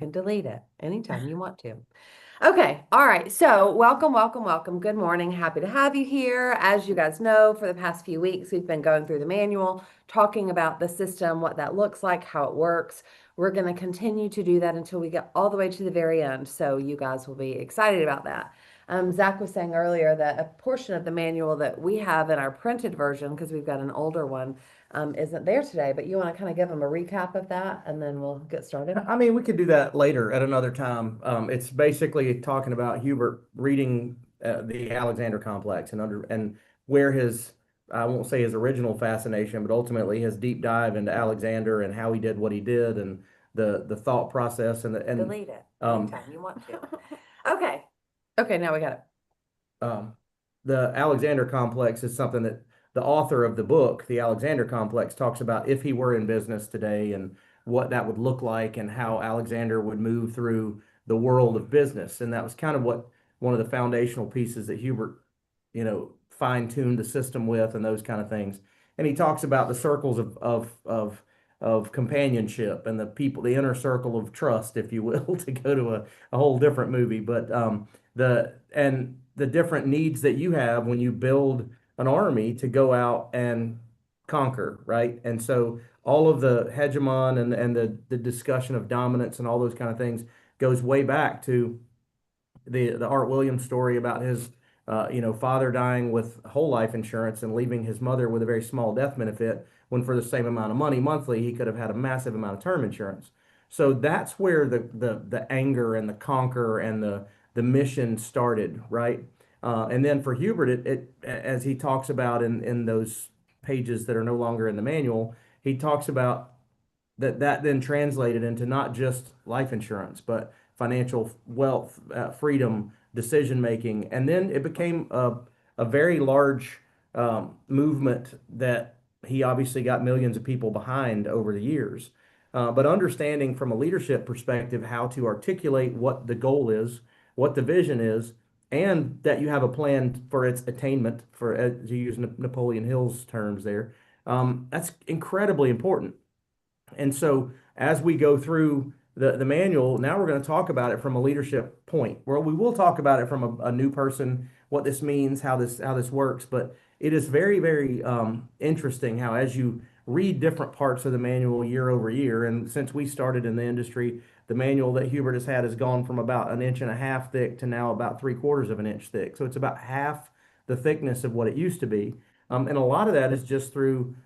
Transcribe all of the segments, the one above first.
can delete it anytime you want to. Okay, all right. So, welcome, welcome, welcome. Good morning. Happy to have you here. As you guys know, for the past few weeks, we've been going through the manual, talking about the system, what that looks like, how it works. We're going to continue to do that until we get all the way to the very end. So, you guys will be excited about that. Zach was saying earlier that a portion of the manual that we have in our printed version, because we've got an older one, isn't there today. But you want to kind of give them a recap of that, and then we'll get started. I mean, we could do that later at another time. It's basically talking about Hubert reading the Alexander complex and where his, I won't say his original fascination, but ultimately his deep dive into Alexander and how he did what he did and the thought process and Delete it um, anytime you want to. Okay. Okay, now we got it. um, the Alexander complex is something that the author of the book, The Alexander Complex, talks about if he were in business today and what that would look like and how Alexander would move through the world of business. And that was kind of what one of the foundational pieces that Hubert, fine-tuned the system with and those kind of things. And he talks about the circles of companionship and the people, the inner circle of trust, if you will, to go to a whole different movie. But the different needs that you have when you build an army to go out and conquer, right? And so all of the hegemon and the discussion of dominance and all those kind of things goes way back to the Art Williams story about his father dying with whole life insurance and leaving his mother with a very small death benefit when for the same amount of money monthly he could have had a massive amount of term insurance. So that's where the anger and the conquer and the mission started, right? And then for Hubert, it as he talks about in those pages that are no longer in the manual, he talks about that then translated into not just life insurance, but financial wealth, freedom, decision making, and then it became a very large movement that he obviously got millions of people behind over the years. But understanding from a leadership perspective how to articulate what the goal is, what the vision is, and that you have a plan for its attainment, for to use Napoleon Hill's terms there, that's incredibly important. And so as we go through the manual, now we're going to talk about it from a leadership point. Well, we will talk about it from a new person, what this means, how this works. But it is very, very interesting how as you read different parts of the manual year over year, and since we started in the industry, the manual that Hubert has had has gone from about an inch and a half thick to now about 3/4 of an inch thick. So it's about half the thickness of what it used to be. And a lot of that is just through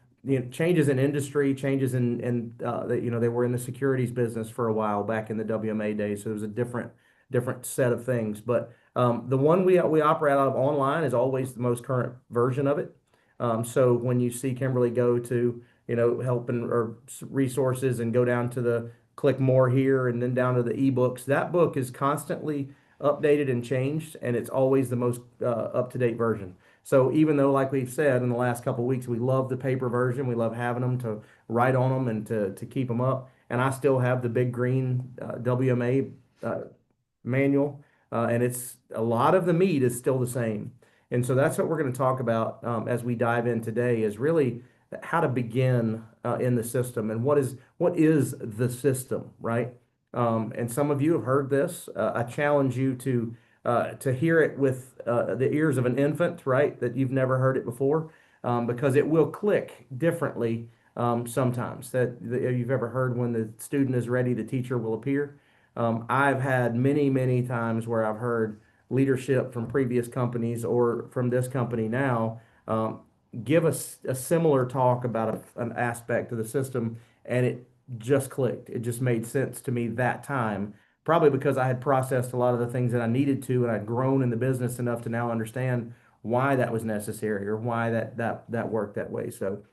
changes in industry, changes in they were in the securities business for a while back in the WMA days, so it was a different set of things. But the one we operate out of online is always the most current version of it. So when you see Kimberly go to help and or resources and go down to the click more here and then down to the ebooks, that book is constantly updated and changed, and it's always the most up-to-date version. So even though, like we've said in the last couple of weeks, we love the paper version, we love having them to write on them and to keep them up. And I still have the big green WMA manual, and it's a lot of the meat is still the same. And so that's what we're going to talk about as we dive in today is really how to begin in the system and what is the system, right? And some of you have heard this. I challenge you to hear it with the ears of an infant, right? That you've never heard it before, because it will click differently sometimes. That you've ever heard when the student is ready, the teacher will appear. I've had many, many times where I've heard leadership from previous companies or from this company now give us a similar talk about an aspect of the system, and it just clicked. It just made sense to me that time, probably because I had processed a lot of the things that I needed to, and I'd grown in the business enough to now understand why that was necessary or why that worked that way. So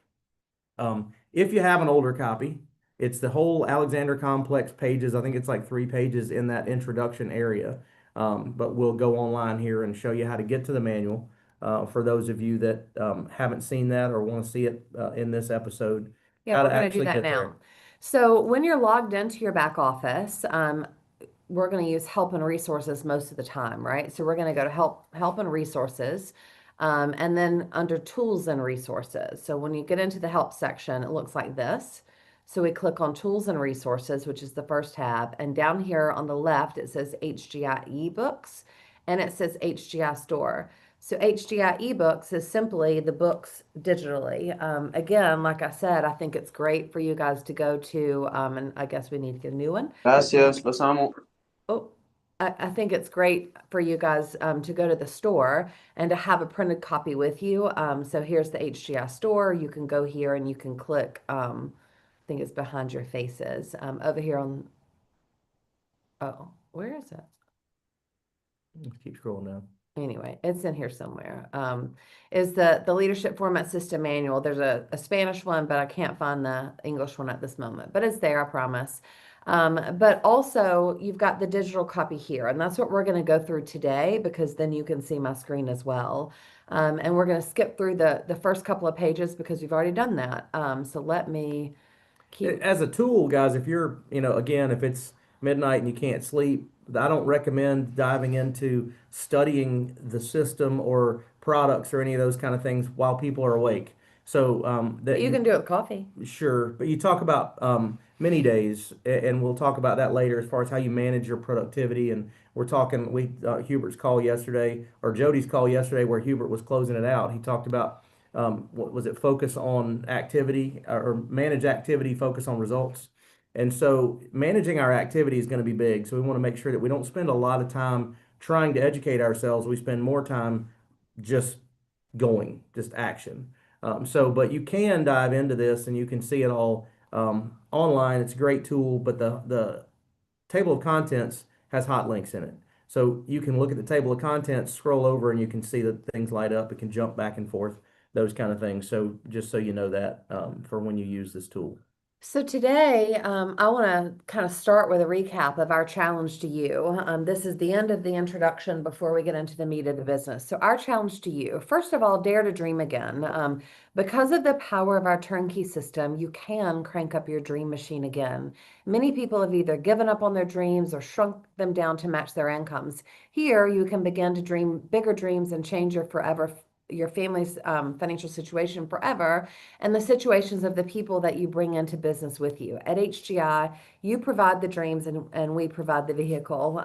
if you have an older copy, it's the whole Alexander Complex pages. I think it's like 3 pages in that introduction area. But we'll go online here and show you how to get to the manual for those of you that haven't seen that or want to see it in this episode, Yeah, how we're to going to do actually that get now. there. So when you're logged into your back office, we're going to use help and resources most of the time, right? So we're going to go to help and resources, and then under tools and resources. So when you get into the help section, it looks like this. So we click on Tools and Resources, which is the first tab. And down here on the left, it says HGI eBooks and it says HGI Store. So HGI eBooks is simply the books digitally. Again, like I said, I think it's great for you guys to go to, and I guess we need to get a new one. Gracias, los amo. Oh, I think it's great for you guys to go to the store and to have a printed copy with you. So here's the HGI store. You can go here and you can click, I think it's behind your faces. Over here on, oh, where is it? Let's keep scrolling down. Anyway, it's in here somewhere. Is the leadership format system manual. There's a Spanish one, but I can't find the English one at this moment. But it's there, I promise. But also, you've got the digital copy here, and that's what we're going to go through today because then you can see my screen as well. And we're going to skip through the first couple of pages because we've already done that. So let me keep. As a tool, guys, if you're, again, if it's midnight and you can't sleep, I don't recommend diving into studying the system or products or any of those kind of things while people are awake. So that You can do it with coffee. sure, but you talk about mini days, and we'll talk about that later as far as how you manage your productivity. And we're talking, Hubert's call yesterday, or Jody's call yesterday, where Hubert was closing it out. He talked about what was it, focus on activity or manage activity, focus on results. And so managing our activity is going to be big. So we want to make sure that we don't spend a lot of time trying to educate ourselves. We spend more time just going, just action. But you can dive into this and you can see it all online. It's a great tool, but the table of contents has hot links in it. So you can look at the table of contents, scroll over, and you can see that things light up. It can jump back and forth, those kind of things. So just so you know that for when you use this tool. So today, I want to kind of start with a recap of our challenge to you. This is the end of the introduction before we get into the meat of the business. So our challenge to you, first of all, dare to dream again. Because of the power of our turnkey system, you can crank up your dream machine again. Many people have either given up on their dreams or shrunk them down to match their incomes. Here, you can begin to dream bigger dreams and change your family's financial situation forever and the situations of the people that you bring into business with you. At HGI, you provide the dreams and we provide the vehicle.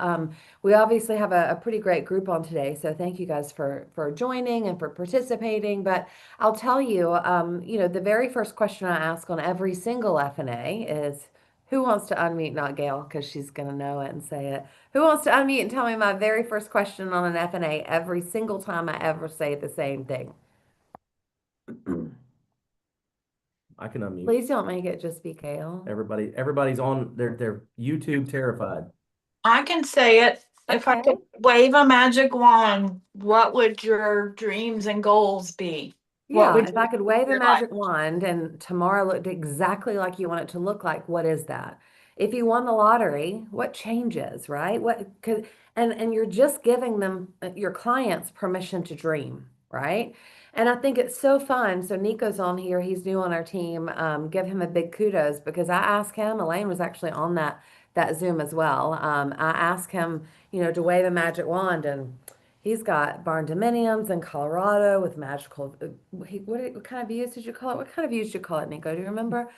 We obviously have a pretty great group on today, so thank you guys for joining and for participating. But I'll tell you, the very first question I ask on every single F&A is, who wants to unmute? Not Gail, because she's going to know it and say it. Who wants to unmute and tell me my very first question on an F&A every single time I ever say the same thing? I can unmute. Please don't make it just be Gail. Everybody's on their YouTube terrified. I can say it. If I Okay. could wave a magic wand, what would your dreams and goals be? What Yeah, would if I could wave a your life? magic wand and tomorrow looked exactly like you want it to look like, what is that? If you won the lottery, what changes, right? What could and you're just giving them your clients permission to dream, right? And I think it's so fun. So Nico's on here, he's new on our team. Give him a big kudos because I asked him, Elaine was actually on that Zoom as well. I asked him, to wave a magic wand and he's got barn dominiums in Colorado with magical. What kind of views did you call it? What kind of views did you call it, Nico? Do you remember?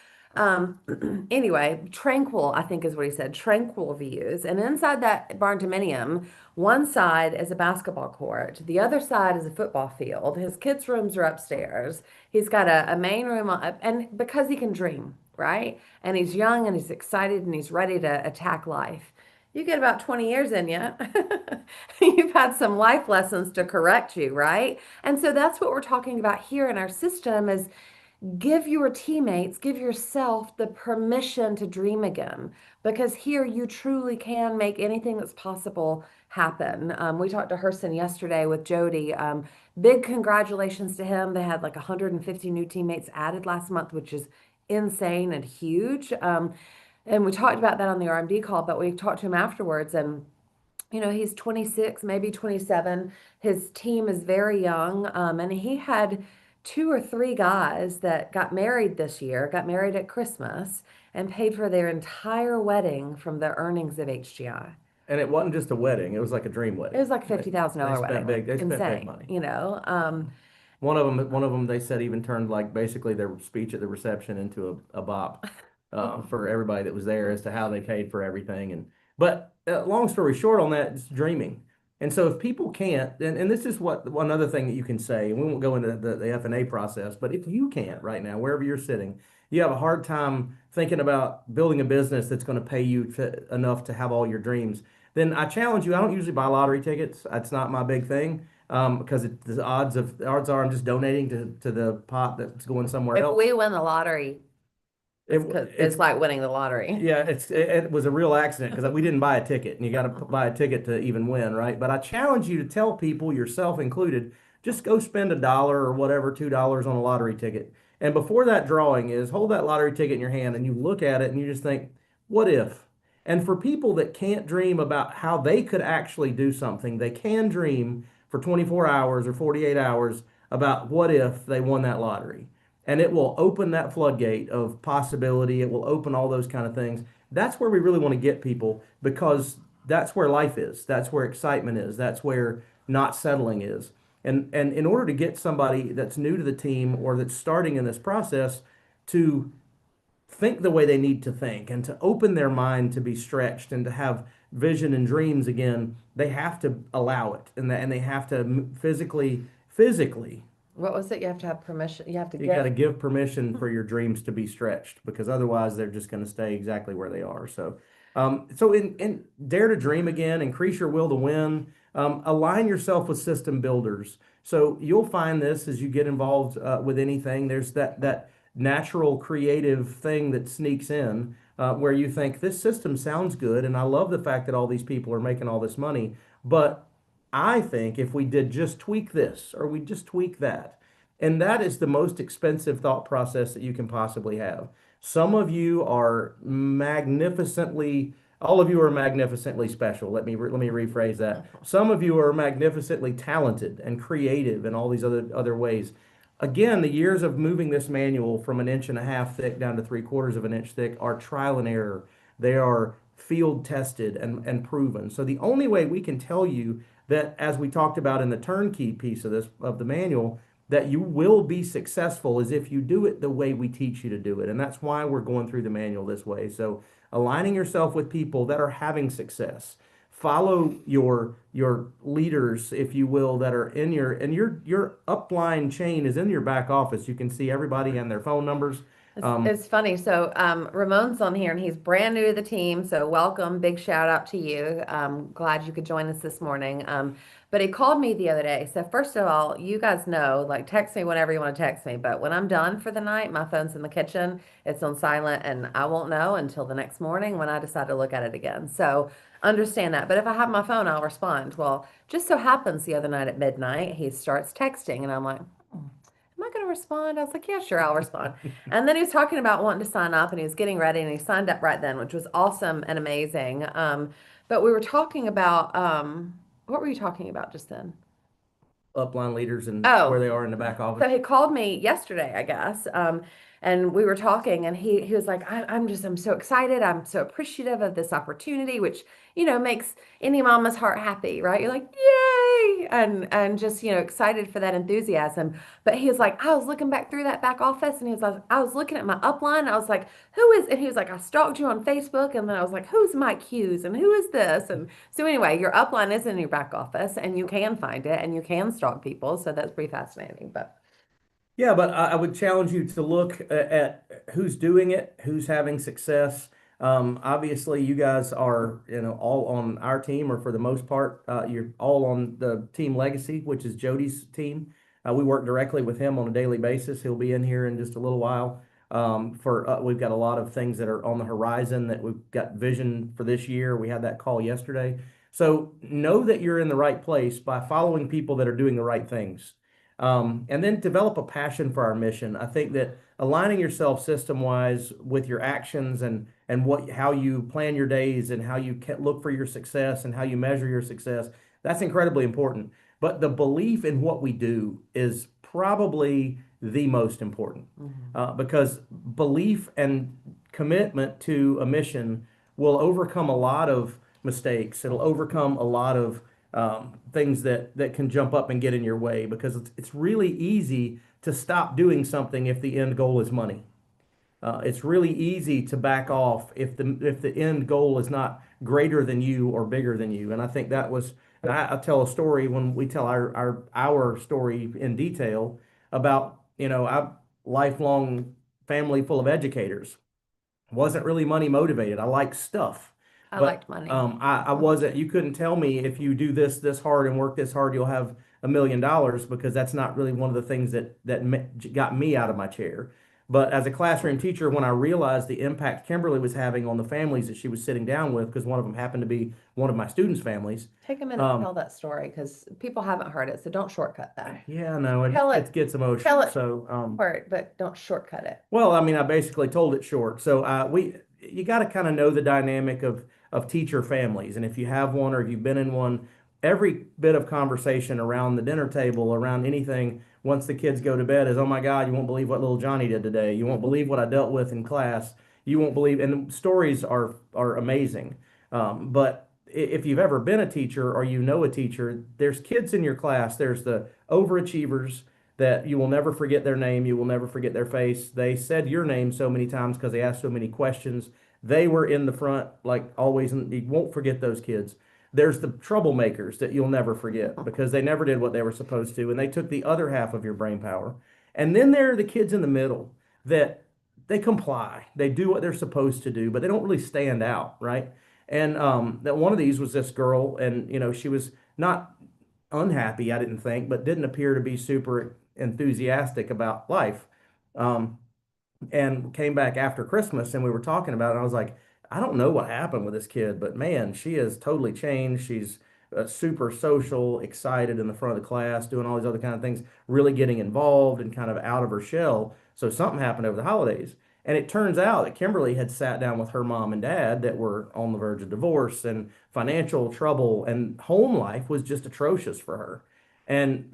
Anyway, tranquil, I think is what he said. Tranquil views. And inside that barn dominium, one side is a basketball court, the other side is a football field. His kids' rooms are upstairs. He's got a main room, and because he can dream, right? And he's young and he's excited and he's ready to attack life. You get about 20 years in you. You've had some life lessons to correct you, right? And so that's what we're talking about here in our system is give your teammates, give yourself the permission to dream again, because here you truly can make anything that's possible happen. We talked to Herson yesterday with Jody. Big congratulations to him. They had like 150 new teammates added last month, which is insane and huge. And we talked about that on the RMD call, but we talked to him afterwards and he's 26, maybe 27. His team is very young. And he had two or three guys that got married this year, got married at Christmas, and paid for their entire wedding from the earnings of HGI. And it wasn't just a wedding; it was like a dream It wedding. was like $50,000 wedding, like They spent big insane, money. One of them, they said even turned like basically their speech at the reception into a bop. for everybody that was there as to how they paid for everything. And but long story short on that, it's dreaming. And so if people can't, and this is what one other thing that you can say, and we won't go into the F&A process, but if you can't right now, wherever you're sitting, you have a hard time thinking about building a business that's going to pay you enough to have all your dreams, then I challenge you. I don't usually buy lottery tickets. That's not my big thing, because the odds are I'm just donating to the pot that's going somewhere If else. we win the lottery, It, it's it's like winning the lottery. yeah, it was a real accident because we didn't buy a ticket, and you got to buy a ticket to even win, right? But I challenge you to tell people, yourself included, just go spend $1 or whatever, $2 on a lottery ticket. And before that drawing is, hold that lottery ticket in your hand and you look at it and you just think, what if? And for people that can't dream about how they could actually do something, they can dream for 24 hours or 48 hours about what if they won that lottery, and it will open that floodgate of possibility. It will open all those kind of things. That's where we really want to get people, because that's where life is. That's where excitement is. That's where not settling is. And in order to get somebody that's new to the team or that's starting in this process to think the way they need to think and to open their mind to be stretched and to have vision and dreams again, they have to allow it, and they have to physically What was it? You have to have permission. You have to you got to get. give permission for your dreams to be stretched, because otherwise they're just going to stay exactly where they are. So, in dare to dream again, increase your will to win. Align yourself with system builders. So you'll find this as you get involved with anything. There's that natural creative thing that sneaks in, where you think this system sounds good, and I love the fact that all these people are making all this money, but I think if we did just tweak this or we just tweak that, and that is the most expensive thought process that you can possibly have. Some of you are magnificently, all of you are magnificently special. Let me rephrase that. Some of you are magnificently talented and creative in all these other ways. Again, the years of moving this manual from an inch and a half thick down to 3/4 of an inch thick are trial and error. They are field tested and proven. So the only way we can tell you that, as we talked about in the turnkey piece of this of the manual, that you will be successful is if you do it the way we teach you to do it. And that's why we're going through the manual this way. So aligning yourself with people that are having success. Follow your leaders, if you will, that are in your upline chain is in your back office. You can see everybody and their phone numbers. It's funny. So Ramon's on here and he's brand new to the team. So welcome. Big shout out to you. Glad you could join us this morning. But he called me the other day. So first of all, you guys know, like text me whenever you want to text me. But when I'm done for the night, my phone's in the kitchen. It's on silent and I won't know until the next morning when I decide to look at it again. So understand that. But if I have my phone, I'll respond. Well, just so happens the other night at midnight, he starts texting and I'm like, am I going to respond? I was like, yeah, sure, I'll respond. And then he was talking about wanting to sign up and he was getting ready and he signed up right then, which was awesome and amazing. But we were talking about, what were you talking about just then? Upline leaders and where Oh, they are in the back office. so he called me yesterday, I guess, and we were talking, and he was like, I'm so excited. I'm so appreciative of this opportunity, which makes any mama's heart happy, right? You're like, yay, and just excited for that enthusiasm. But he was like, I was looking back through that back office, and he was like, I was looking at my upline, and I was like, who is? And he was like, I stalked you on Facebook, and then I was like, who's Mike Hughes, and who is this? And so anyway, your upline is in your back office, and you can find it, and you can stalk people. So that's pretty fascinating. But Yeah, but I would challenge you to look at who's doing it, who's having success. Obviously, you guys are, all on our team, or for the most part, you're all on the team Legacy, which is Jody's team. We work directly with him on a daily basis. He'll be in here in just a little while. We've got a lot of things that are on the horizon that we've got vision for this year. We had that call yesterday. So know that you're in the right place by following people that are doing the right things. And then develop a passion for our mission. I think that aligning yourself system wise with your actions and how you plan your days and how you can look for your success and how you measure your success, that's incredibly important. But the belief in what we do is probably the most important, because belief and commitment to a mission will overcome a lot of mistakes. It'll overcome a lot of things that can jump up and get in your way, because it's really easy to stop doing something if the end goal is money. It's really easy to back off if the end goal is not greater than you or bigger than you. And I think that was, and I tell a story when we tell our story in detail about, I lifelong family full of educators, wasn't really money motivated. I like stuff, I but liked money. I wasn't. You couldn't tell me if you do this hard and work this hard, you'll have $1 million, because that's not really one of the things that got me out of my chair. But as a classroom teacher, when I realized the impact Kimberly was having on the families that she was sitting down with, because one of them happened to be one of my students' families. Take a minute to tell that story because people haven't heard it, so don't shortcut that. Yeah, no, Tell it it, gets tell emotional. it So, part, but don't shortcut it. well, I mean, I basically told it short. So you got to kind of know the dynamic of teacher families, and if you have one or if you've been in one, every bit of conversation around the dinner table, around anything, once the kids go to bed, is, "Oh my God, you won't believe what little Johnny did today. You won't believe what I dealt with in class. You won't believe." And the stories are amazing. But if you've ever been a teacher or you know a teacher, there's kids in your class. There's the overachievers that you will never forget their name, you will never forget their face. They said your name so many times because they asked so many questions. They were in the front, like always, and you won't forget those kids. There's the troublemakers that you'll never forget because they never did what they were supposed to, and they took the other half of your brain power. And then there are the kids in the middle that they comply, they do what they're supposed to do, but they don't really stand out, right? And that one of these was this girl, and she was not unhappy, I didn't think, but didn't appear to be super enthusiastic about life. Um, and came back after Christmas and we were talking about it. And I was like, I don't know what happened with this kid, but man, she has totally changed. She's super social, excited in the front of the class, doing all these other kind of things, really getting involved and kind of out of her shell. So something happened over the holidays. And it turns out that Kimberly had sat down with her mom and dad that were on the verge of divorce and financial trouble, and home life was just atrocious for her. And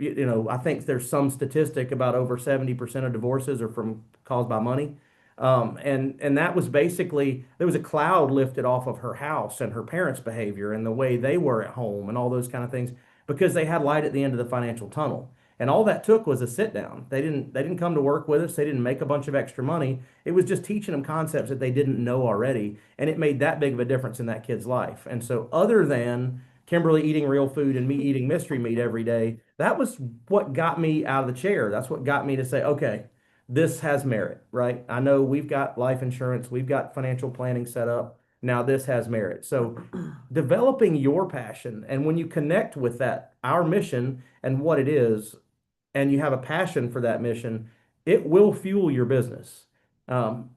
I think there's some statistic about over 70% of divorces are from caused by money. And that was basically, there was a cloud lifted off of her house and her parents' behavior and the way they were at home and all those kind of things, because they had light at the end of the financial tunnel. And all that took was a sit down. They didn't come to work with us. They didn't make a bunch of extra money. It was just teaching them concepts that they didn't know already. And it made that big of a difference in that kid's life. And so other than Kimberly eating real food and me eating mystery meat every day, that was what got me out of the chair. That's what got me to say, okay, this has merit, right? I know we've got life insurance, we've got financial planning set up. Now this has merit. So developing your passion, and when you connect with that, our mission and what it is, and you have a passion for that mission, it will fuel your business,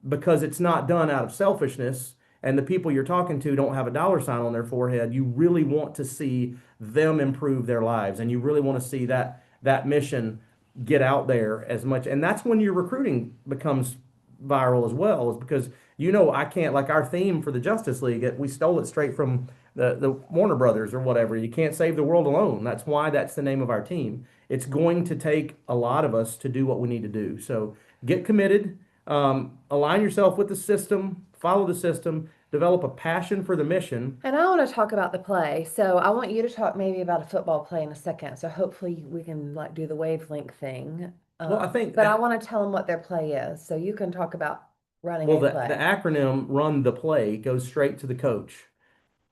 because it's not done out of selfishness. And the people you're talking to don't have a dollar sign on their forehead. You really want to see them improve their lives, and you really want to see that mission get out there as much. And that's when your recruiting becomes viral as well, is because I can't, like our theme for the Justice League, we stole it straight from the Warner Brothers or whatever. You can't save the world alone. That's why that's the name of our team. It's going to take a lot of us to do what we need to do. So get committed, align yourself with the system, follow the system, develop a passion for the mission. And I want to talk about the play. So I want you to talk maybe about a football play in a second. So hopefully we can like do the wavelength thing. Well, I think But I want to tell them what their play is. So you can talk about running well, a the play. acronym "Run the Play" goes straight to the coach,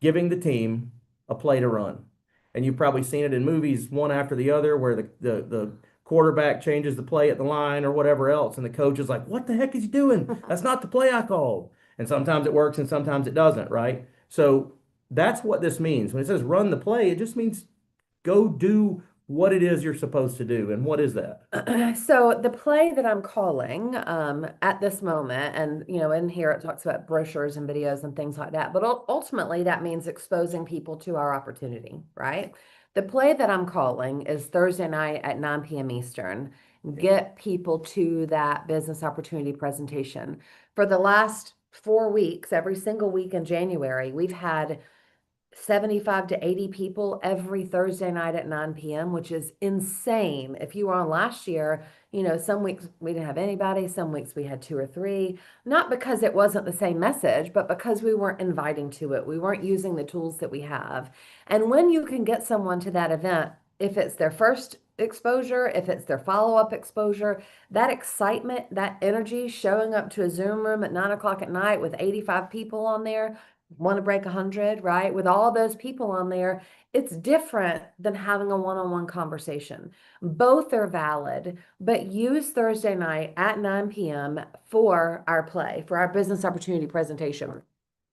giving the team a play to run. And you've probably seen it in movies one after the other where the quarterback changes the play at the line or whatever else, and the coach is like, "What the heck is he doing? That's not the play I called." And sometimes it works and sometimes it doesn't, right? So that's what this means. When it says run the play, it just means go do what it is you're supposed to do. And what is that? So the play that I'm calling at this moment, and in here it talks about brochures and videos and things like that, but ultimately that means exposing people to our opportunity, right? The play that I'm calling is Thursday night at 9 p.m. Eastern. Get people to that business opportunity presentation. For the last 4 weeks, every single week in January, we've had 75 to 80 people every Thursday night at 9 p.m., which is insane. If you were on last year, some weeks we didn't have anybody, some weeks we had two or three, not because it wasn't the same message, but because we weren't inviting to it. We weren't using the tools that we have. And when you can get someone to that event if it's their first exposure, if it's their follow-up exposure, that excitement, that energy showing up to a Zoom room at 9 o'clock at night with 85 people on there, want to break 100, right? With all those people on there, it's different than having a one-on-one conversation. Both are valid, but use Thursday night at 9 p.m. for our play, for our business opportunity presentation.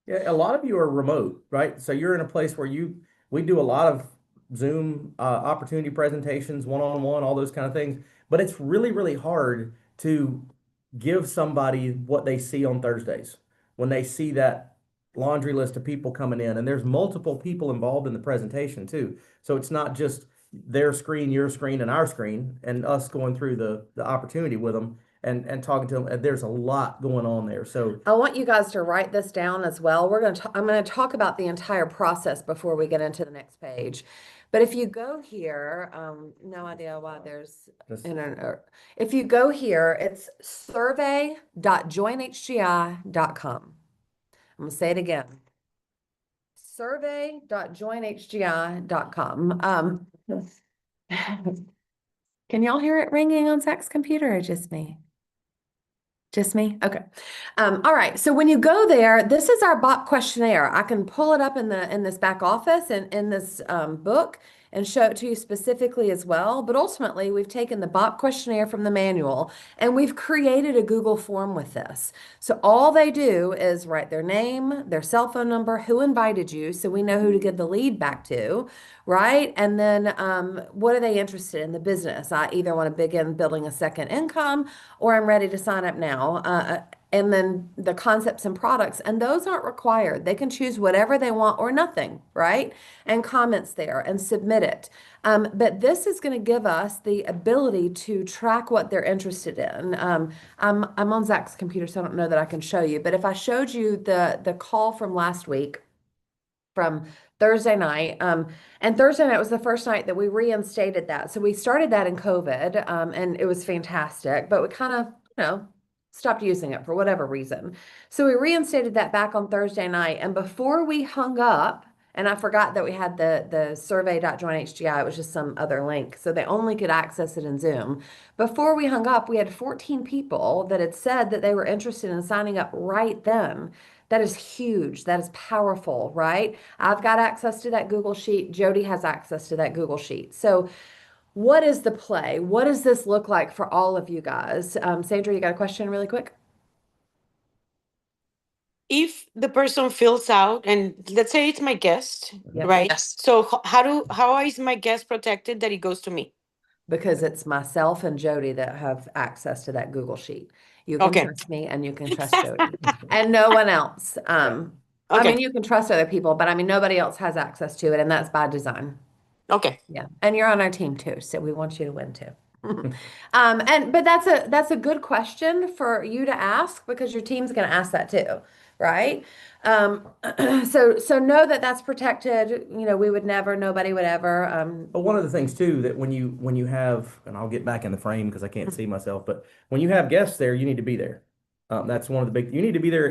Yeah, a lot of you are remote, right? So you're in a place where we do a lot of Zoom opportunity presentations, one-on-one, all those kind of things. But it's really, really hard to give somebody what they see on Thursdays when they see that laundry list of people coming in, and there's multiple people involved in the presentation too. So it's not just their screen, your screen, and our screen, and us going through the opportunity with them and talking to them. There's a lot going on there. So I want you guys to write this down as well. I'm going to talk about the entire process before we get into the next page. But if you go here, no idea why there's just if you go here, it's survey.joinhgi.com. I'm going to say it again. Survey.joinhgi.com. Can y'all hear it ringing on Zach's computer or just me? Just me? Okay. All right. So when you go there, this is our bot questionnaire. I can pull it up in this back office and in this book and show it to you specifically as well. But ultimately, we've taken the bot questionnaire from the manual and we've created a Google form with this. So all they do is write their name, their cell phone number, who invited you, so we know who to give the lead back to, right? And then what are they interested in the business? I either want to begin building a second income or I'm ready to sign up now. And then the concepts and products, and those aren't required. They can choose whatever they want or nothing, right? And comments there and submit it. But this is going to give us the ability to track what they're interested in. I'm on Zach's computer, so I don't know that I can show you. But if I showed you the call from last week, from Thursday night. And Thursday night was the first night that we reinstated that. So we started that in COVID, and it was fantastic, but we kind of, stopped using it for whatever reason. So we reinstated that back on Thursday night. And before we hung up, and I forgot that we had the survey.joinhgi, it was just some other link. So they only could access it in Zoom. Before we hung up, we had 14 people that had said that they were interested in signing up right then. That is huge. That is powerful, right? I've got access to that Google Sheet. Jody has access to that Google Sheet. So what is the play? What does this look like for all of you guys? Sandra, you got a question really quick? If the person fills out, and let's say it's my guest, Yep. right? Yes. So how is my guest protected that it goes to me? Because it's myself and Jody that have access to that Google Sheet. You can Okay. trust me and you can trust Jody and no one else. I Okay. mean, you can trust other people, but I mean, nobody else has access to it, and that's by design. Okay. Yeah, and you're on our team too, so we want you to win too. But that's a good question for you to ask because your team's going to ask that too, right? So know that that's protected. We would never, nobody would ever. But one of the things too that when you have, and I'll get back in the frame because I can't see myself, but when you have guests there, you need to be there. That's one of the big. You need to be there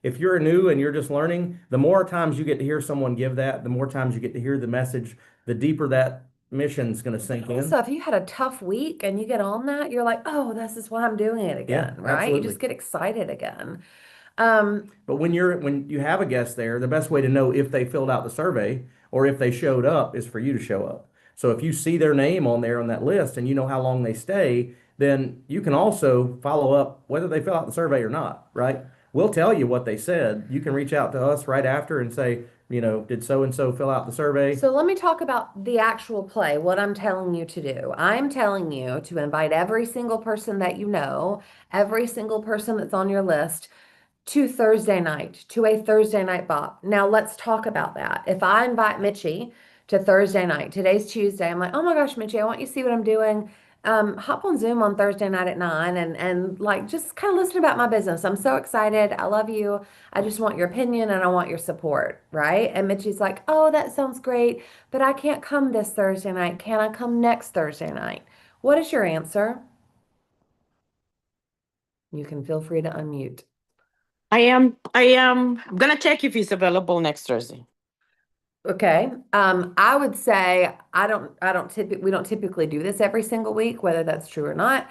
if you're new and you're just learning. The more times you get to hear someone give that, the more times you get to hear the message, the deeper that mission's going to sink in. So if you had a tough week and you get on that, you're like, oh, this is why I'm doing it again, right? Absolutely. You just get excited again. But when you have a guest there, the best way to know if they filled out the survey or if they showed up is for you to show up. So if you see their name on there on that list and you know how long they stay, then you can also follow up whether they fill out the survey or not, right? We'll tell you what they said. You can reach out to us right after and say, did so and so fill out the survey? So let me talk about the actual play, what I'm telling you to do. I'm telling you to invite every single person that you know, every single person that's on your list to Thursday night, to a Thursday night bop. Now let's talk about that. If I invite Mitchie to Thursday night, today's Tuesday, I'm like, oh my gosh, Mitchie, I want you to see what I'm doing. Hop on Zoom on Thursday night at 9 and like just kind of listen about my business. I'm so excited. I love you. I just want your opinion and I want your support, right? And Mitchie's like, oh, that sounds great, but I can't come this Thursday night. Can I come next Thursday night? What is your answer? You can feel free to unmute. I'm gonna check if he's available next Thursday. Okay. I would say we don't typically do this every single week, whether that's true or not.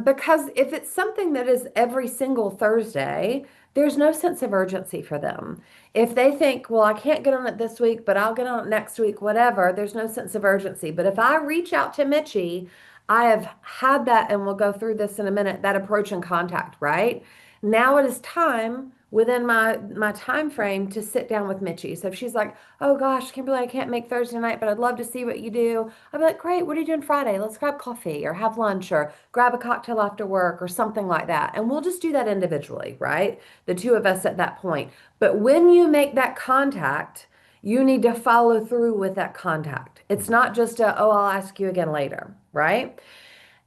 Because if it's something that is every single Thursday, there's no sense of urgency for them. If they think, well, I can't get on it this week, but I'll get on it next week, whatever, there's no sense of urgency. But if I reach out to Mitchie, I have had that, and we'll go through this in a minute, that approach and contact, right? Now it is time within my time frame to sit down with Mitchie. So if she's like, oh gosh, Kimberly, I can't make Thursday night, but I'd love to see what you do. I'd be like, great, what are you doing Friday? Let's grab coffee or have lunch or grab a cocktail after work or something like that. And we'll just do that individually, right? The two of us at that point. But when you make that contact, you need to follow through with that contact. It's not just oh, I'll ask you again later, right?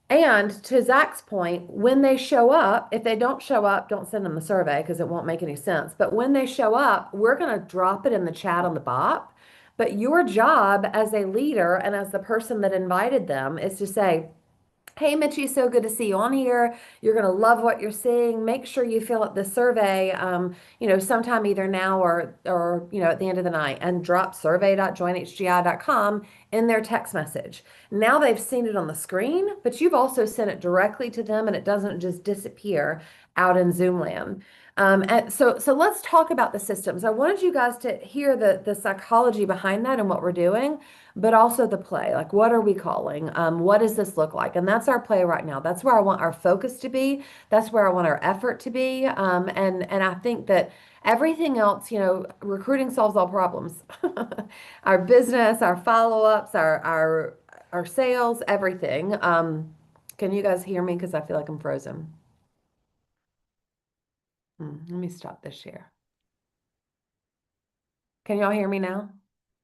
And to Zach's point, when they show up, if they don't show up, don't send them the survey because it won't make any sense. But when they show up, we're going to drop it in the chat on the BOP. But your job as a leader and as the person that invited them is to say, hey, Mitchie, so good to see you on here. You're going to love what you're seeing. Make sure you fill out the survey, sometime either now or at the end of the night, and drop survey.joinhgi.com in their text message. Now they've seen it on the screen, but you've also sent it directly to them, and it doesn't just disappear out in Zoom land. And so let's talk about the systems. I wanted you guys to hear the psychology behind that and what we're doing, but also the play. Like, what are we calling? What does this look like? And that's our play right now. That's where I want our focus to be. That's where I want our effort to be. And I think that everything else, recruiting solves all problems. Our business, our follow-ups, our sales, everything. Can you guys hear me? Because I feel like I'm frozen. Let me stop this share. Can y'all hear me now?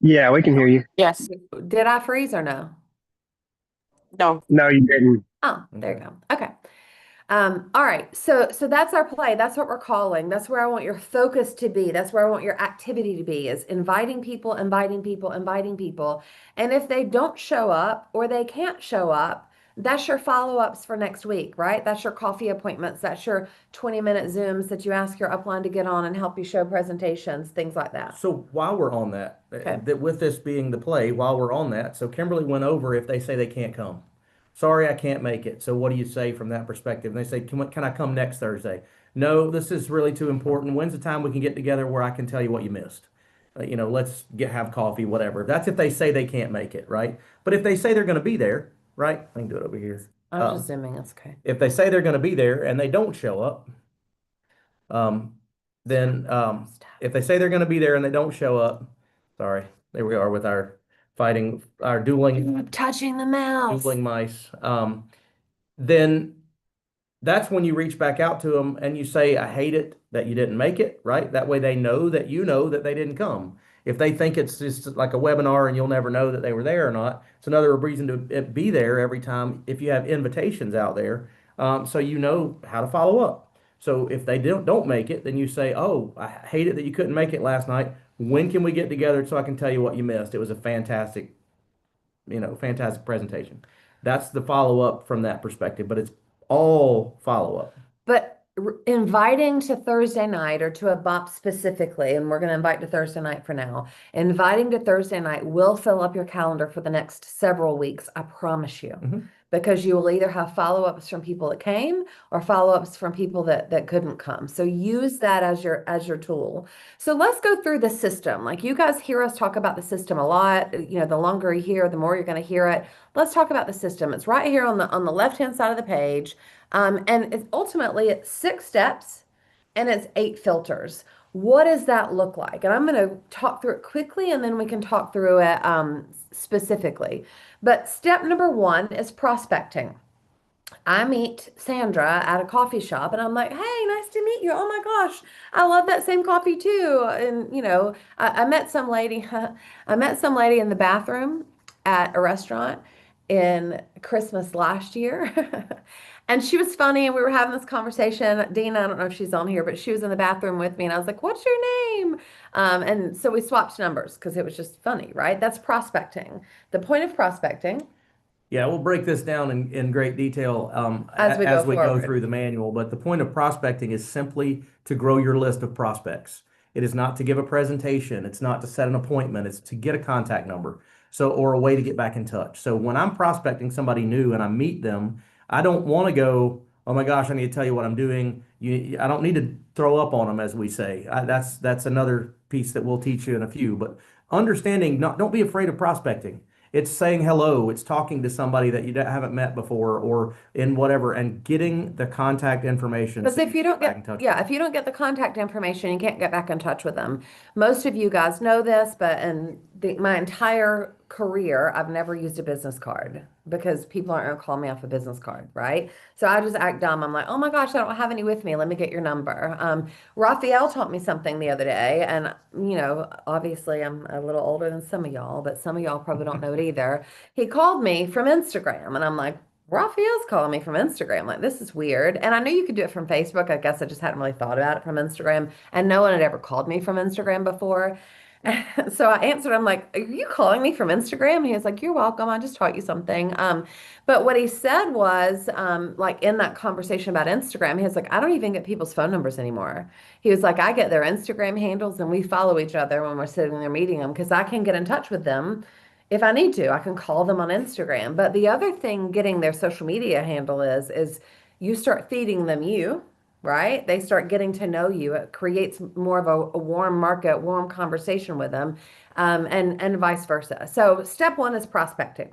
Yeah, we can hear you. Yes. Did I freeze or no? No. No, you didn't. Oh, there you go. Okay. All right. So that's our play. That's what we're calling. That's where I want your focus to be. That's where I want your activity to be, is inviting people, inviting people, inviting people. And if they don't show up or they can't show up, that's your follow-ups for next week, right? That's your coffee appointments. That's your 20-minute Zooms that you ask your upline to get on and help you show presentations, things like that. So while we're on that, Okay. that with this being the play, while we're on that, so Kimberly went over if they say they can't come. Sorry, I can't make it. So what do you say from that perspective? And they say, can I come next Thursday? No, this is really too important. When's the time we can get together where I can tell you what you missed? Let's have coffee, whatever. That's if they say they can't make it, right? But if they say they're going to be there, right? I can do it over here. I'm just zooming. That's okay. If they say they're going to be there and they don't show up, then if they say they're going to be there and they don't show up, sorry, there we are with our dueling Touching the mouse. mice. Then that's when you reach back out to them and you say, I hate it that you didn't make it, right? That way they know that you know that they didn't come. If they think it's just like a webinar and you'll never know that they were there or not, it's another reason to be there every time if you have invitations out there, so you know how to follow up. So if they don't make it, then you say, oh, I hate it that you couldn't make it last night. When can we get together so I can tell you what you missed? It was a fantastic presentation. That's the follow up from that perspective, but it's all follow up. But inviting to Thursday night or to a BOP specifically, and we're going to invite to Thursday night for now, inviting to Thursday night will fill up your calendar for the next several weeks. I promise you. Because you will either have follow-ups from people that came or follow-ups from people that couldn't come. So use that as your tool. So let's go through the system. Like, you guys hear us talk about the system a lot. The longer you hear, the more you're going to hear it. Let's talk about the system. It's right here on the left-hand side of the page. And it's 6 steps and it's 8 filters. What does that look like? And I'm going to talk through it quickly, and then we can talk through it specifically. But step number 1 is prospecting. I meet Sandra at a coffee shop and I'm like, hey, nice to meet you. Oh my gosh, I love that same coffee too. And I met some lady, I met some lady in the bathroom at a restaurant in Christmas last year. And she was funny, and we were having this conversation. Dina, I don't know if she's on here, but she was in the bathroom with me, and I was like, what's your name? And so we swapped numbers because it was just funny, right? That's prospecting. The point of prospecting. Yeah, we'll break this down in great detail As we go go forward. through the manual. But the point of prospecting is simply to grow your list of prospects. It is not to give a presentation. It's not to set an appointment. It's to get a contact number. So, or a way to get back in touch. So when I'm prospecting somebody new and I meet them, I don't want to go, oh my gosh, I need to tell you what I'm doing. I don't need to throw up on them, as we say. That's another piece that we'll teach you in a few. But understanding, don't be afraid of prospecting. It's saying hello. It's talking to somebody that you haven't met before, or in whatever, and getting the contact information Because so if you you can don't get back in get, touch with yeah, them. if you don't get the contact information, you can't get back in touch with them. Most of you guys know this, but in my entire career, I've never used a business card because people aren't going to call me off a business card, right? So I just act dumb. I'm like, oh my gosh, I don't have any with me. Let me get your number. Raphael taught me something the other day, and obviously I'm a little older than some of y'all, but some of y'all probably don't know it either. He called me from Instagram, and I'm like, Raphael's calling me from Instagram. Like, this is weird. And I knew you could do it from Facebook. I guess I just hadn't really thought about it from Instagram. And no one had ever called me from Instagram before. So I answered, I'm like, are you calling me from Instagram? And he was like, you're welcome. I just taught you something. But what he said was, like in that conversation about Instagram, he was like, I don't even get people's phone numbers anymore. He was like, I get their Instagram handles and we follow each other when we're sitting there meeting them because I can get in touch with them if I need to. I can call them on Instagram. But the other thing getting their social media handle is you start feeding them you, right? They start getting to know you. It creates more of a warm market, warm conversation with them, and vice versa. So step one is prospecting.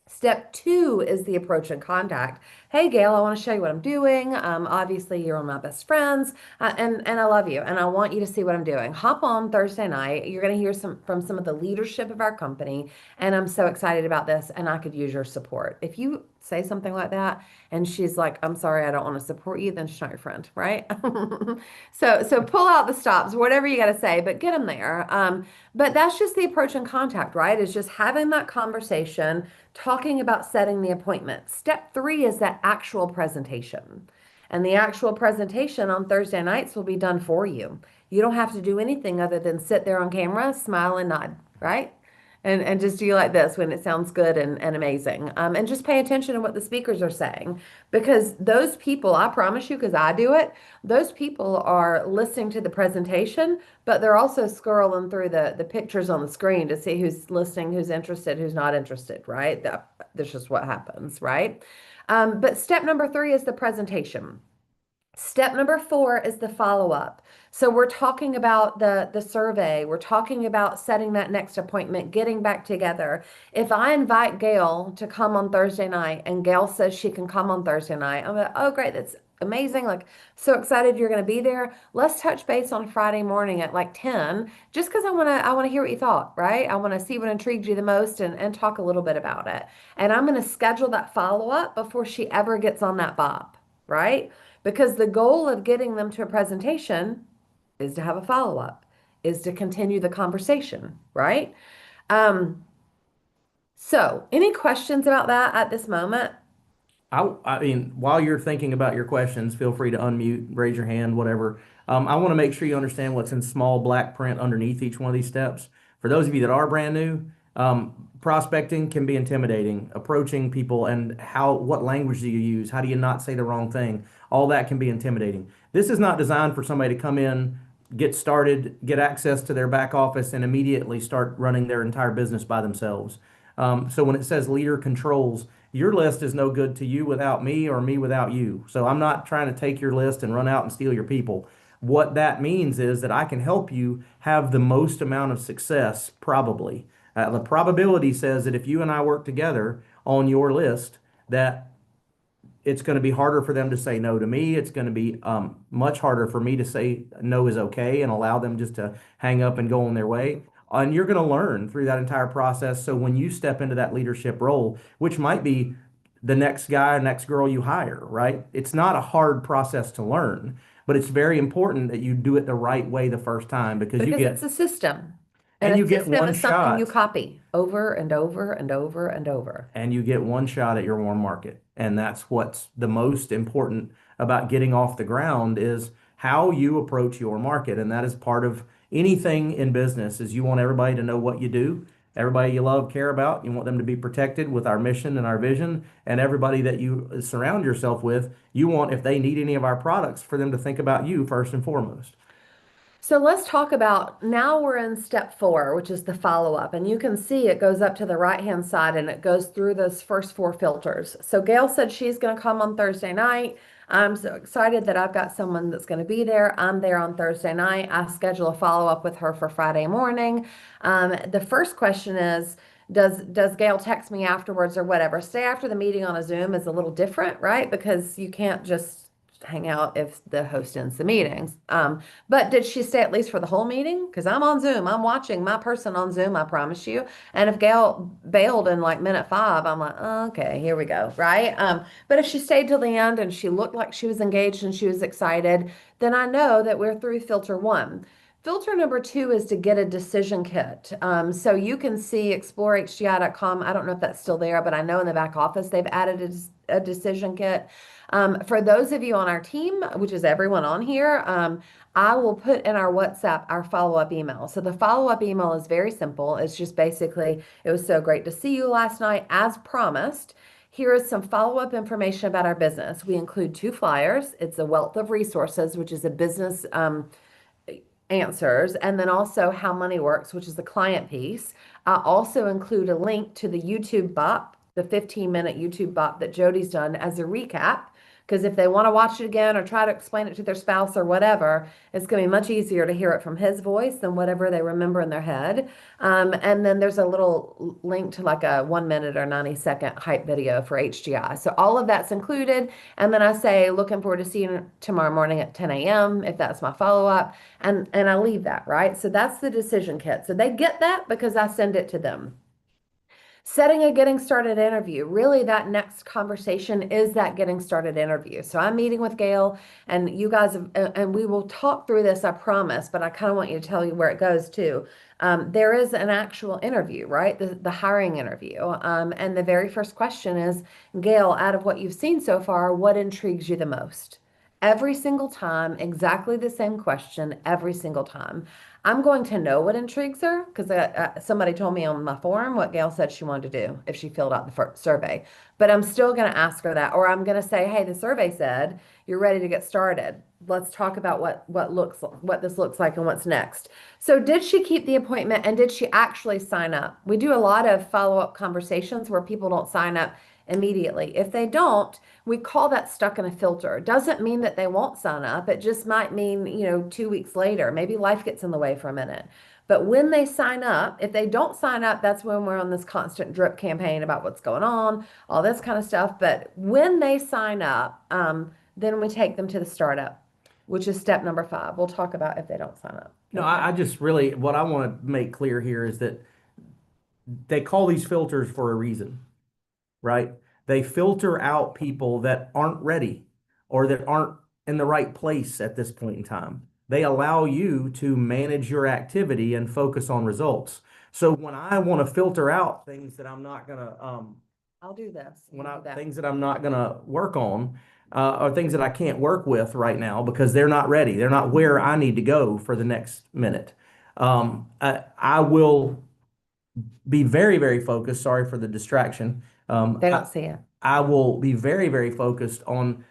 Step two is the approach and contact. Hey, Gail, I want to show you what I'm doing. Obviously, you're one of my best friends, and I love you, and I want you to see what I'm doing. Hop on Thursday night. You're going to hear from some of the leadership of our company, and I'm so excited about this, and I could use your support. If you say something like that, and she's like, "I'm sorry, I don't want to support you," then she's not your friend, right? So pull out the stops, whatever you got to say, but get them there. But that's just the approach and contact, right? It's just having that conversation, talking about setting the appointment. Step three is that actual presentation. And the actual presentation on Thursday nights will be done for you. You don't have to do anything other than sit there on camera, smile and nod, right? And just do like this when it sounds good and amazing. And just pay attention to what the speakers are saying. Because those people, I promise you, because I do it, those people are listening to the presentation, but they're also scrolling through the pictures on the screen to see who's listening, who's interested, who's not interested, right? That's just what happens, right? But step number three is the presentation. Step number four is the follow-up. So we're talking about the survey. We're talking about setting that next appointment, getting back together. If I invite Gail to come on Thursday night and Gail says she can come on Thursday night, I'm like, oh, great, that's amazing. Like, so excited you're going to be there. Let's touch base on Friday morning at like 10, just because I want to hear what you thought, right? I want to see what intrigued you the most and talk a little bit about it. And I'm going to schedule that follow-up before she ever gets on that bob, right? Because the goal of getting them to a presentation is to have a follow-up, is to continue the conversation, right? Um, so any questions about that at this moment? I mean, while you're thinking about your questions, feel free to unmute, raise your hand, whatever. I want to make sure you understand what's in small black print underneath each one of these steps. For those of you that are brand new, prospecting can be intimidating. Approaching people and what language do you use? How do you not say the wrong thing? All that can be intimidating. This is not designed for somebody to come in, get started, get access to their back office, and immediately start running their entire business by themselves. So when it says leader controls, your list is no good to you without me or me without you. So I'm not trying to take your list and run out and steal your people. What that means is that I can help you have the most amount of success, probably. The probability says that if you and I work together on your list, that it's going to be harder for them to say no to me. It's going to be much harder for me to say no is okay and allow them just to hang up and go on their way. And you're going to learn through that entire process. So when you step into that leadership role, which might be the next guy, next girl you hire, right? It's not a hard process to learn, but it's very important that you do it the right way the first time because Because it's a system. And and a you get system one is something you shot. copy over and over and over and over. And you get one shot at your warm market. And that's what's the most important about getting off the ground is how you approach your market. And that is part of anything in business is you want everybody to know what you do, everybody you love, care about. You want them to be protected with our mission and our vision. And everybody that you surround yourself with, you want, if they need any of our products, for them to think about you first and foremost. So let's talk about now we're in step 4, which is the follow-up. And you can see it goes up to the right-hand side and it goes through those first 4 filters. So Gail said she's going to come on Thursday night. I'm so excited that I've got someone that's going to be there. I'm there on Thursday night. I schedule a follow-up with her for Friday morning. The first question is, does Gail text me afterwards or whatever? Stay after the meeting on a Zoom is a little different, right? Because you can't just hang out if the host ends the meetings. But did she stay at least for the whole meeting? Because I'm on Zoom. I'm watching my person on Zoom, I promise you. And if Gail bailed in like minute 5, I'm like, oh, okay, here we go, right? But if she stayed till the end and she looked like she was engaged and she was excited, then I know that we're through filter 1. Filter number 2 is to get a decision kit. So you can see explorehdi.com. I don't know if that's still there, but I know in the back office they've added a decision kit. For those of you on our team, which is everyone on here, I will put in our WhatsApp our follow-up email. So the follow-up email is very simple. It's just basically, it was so great to see you last night, as promised. Here is some follow-up information about our business. We include 2 flyers. It's a wealth of resources, which is a business answers, and then also how money works, which is the client piece. I also include a link to the YouTube bot, the 15-minute YouTube bot that Jody's done as a recap. Because if they want to watch it again or try to explain it to their spouse or whatever, it's going to be much easier to hear it from his voice than whatever they remember in their head. And then there's a little link to like a 1 minute or 90-second hype video for HGI. So all of that's included. And then I say, looking forward to seeing you tomorrow morning at 10 a.m. if that's my follow-up. And I leave that, right? So that's the decision kit. So they get that because I send it to them. Setting a getting started interview. Really, that next conversation is that getting started interview. So I'm meeting with Gail and you guys, and we will talk through this, I promise, but I kind of want you to tell you where it goes too. There is an actual interview, right? The hiring interview. And the very first question is, Gail, out of what you've seen so far, what intrigues you the most? Every single time, exactly the same question every single time. I'm going to know what intrigues her because somebody told me on my forum what Gail said she wanted to do if she filled out the survey. But I'm still going to ask her that, or I'm going to say, "Hey, the survey said you're ready to get started. Let's talk about what this looks like and what's next." So, did she keep the appointment and did she actually sign up? We do a lot of follow-up conversations where people don't sign up immediately. If they don't, we call that stuck in a filter. It doesn't mean that they won't sign up. It just might mean, 2 weeks later, maybe life gets in the way for a minute. But when they sign up, if they don't sign up, that's when we're on this constant drip campaign about what's going on, all this kind of stuff. But when they sign up, then we take them to the startup, which is step number 5. We'll talk about if they don't sign up. No, I just really, what I want to make clear here is that they call these filters for a reason, right? They filter out people that aren't ready or that aren't in the right place at this point in time. They allow you to manage your activity and focus on results. So when I want to filter out things that I'm not gonna I'll do this. things that I'm not gonna work on, or things that I can't work with right now because they're not ready. They're not where I need to go for the next minute. I will be very, very focused. Sorry for the distraction. They don't see it. I will be very, very focused on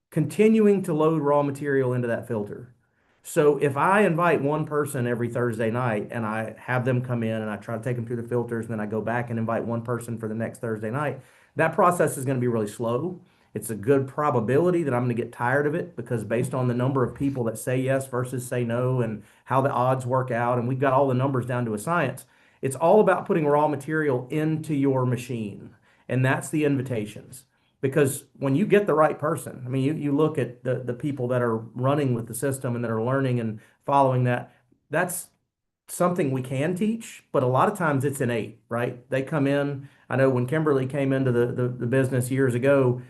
continuing to load raw material into that filter. So if I invite one person every Thursday night and I have them come in and I try to take them through the filters and then I go back and invite one person for the next Thursday night, that process is going to be really slow. It's a good probability that I'm going to get tired of it because based on the number of people that say yes versus say no and how the odds work out, and we've got all the numbers down to a science, it's all about putting raw material into your machine. And that's the invitations. Because when you get the right person, I mean, you look at the people that are running with the system and that are learning and following that, that's something we can teach, but a lot of times it's innate, right? They come in. I know when Kimberly came into the business years ago,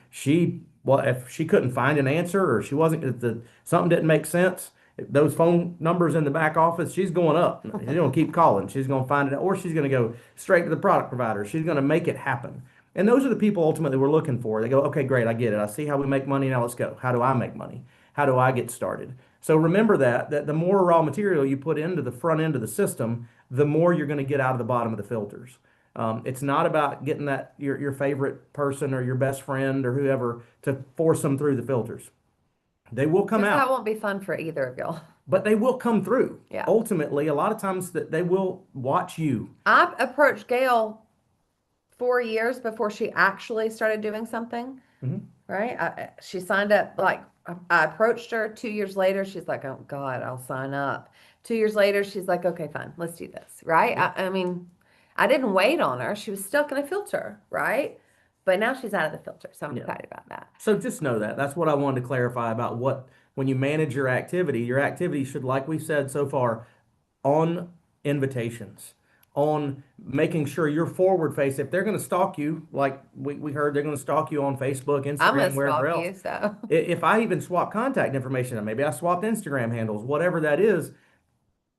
well, if she couldn't find an answer or she wasn't, if something didn't make sense, those phone numbers in the back office, she's going up. She's going to keep calling. She's going to find it, or she's going to go straight to the product provider. She's going to make it happen. And those are the people ultimately we're looking for. They go, okay, great, I get it. I see how we make money. Now let's go. How do I make money? How do I get started? So remember that the more raw material you put into the front end of the system, the more you're going to get out of the bottom of the filters. It's not about getting your favorite person or your best friend or whoever to force them through the filters. They will come Because that out, won't be fun for either of y'all. but they will come through. Yeah. Ultimately, a lot of times that they will watch you. I approached Gail 4 years before she actually started doing something, Mhm. right? She signed up, like, I approached her 2 years later. She's like, oh God, I'll sign up. 2 years later, she's like, okay, fine, let's do this, right? I mean, I didn't wait on her. She was stuck in a filter, right? But now she's out of the filter, so I'm Yeah. excited about that. So just know that. That's what I wanted to clarify about when you manage your activity should, like we said so far, on invitations, on making sure you're forward face. If they're going to stalk you, like we heard, they're going to stalk you on Facebook, I'm gonna Instagram, wherever stalk else. you, so If I even swap contact information, and maybe I swapped Instagram handles, whatever that is,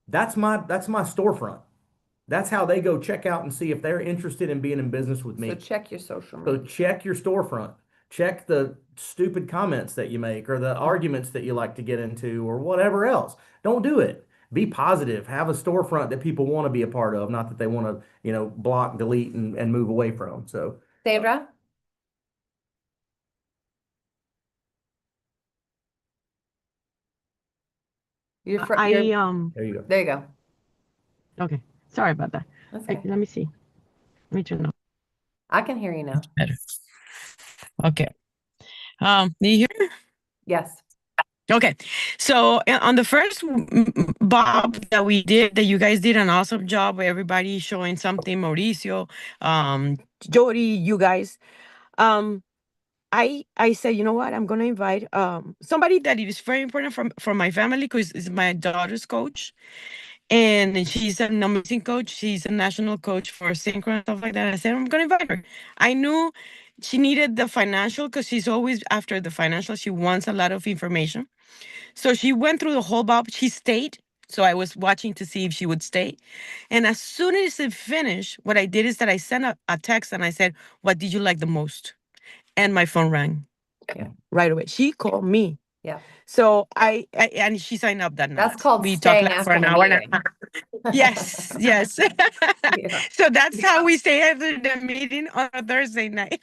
that's my storefront. That's how they go check out and see if they're interested in being in business with so me. check your social So media. check your storefront. Check the stupid comments that you make or the arguments that you like to get into or whatever else. Don't do it. Be positive. Have a storefront that people want to be a part of, not that they want to, block, delete, and move away from. So Sandra, I there you go. there you go. okay. Sorry about that. That's okay. Let me see. Let me turn off. I can hear you now. Better. Okay. Do you hear? Yes. Okay. So on the first Bob that we did, that you guys did an awesome job with everybody showing something, Mauricio, Jody, you guys. Um, I said, you know what? I'm gonna invite somebody that is very important from my family because is my daughter's coach. And she's an amazing coach. She's a national coach for synchro and stuff like that. I said, I'm going to invite her. I knew she needed the financial because she's always after the financial. She wants a lot of information. So she went through the whole Bob. She stayed. So I was watching to see if she would stay. And as soon as it finished, what I did is that I sent a text and I said, what did you like the most? And my phone rang. Yeah. Right away. She called me. Yeah. So I and she signed up that night. That's called We talked staying like for after an the hour and a meeting. half. Yes, yes. Yeah. So that's how we stay after the meeting on a Thursday night.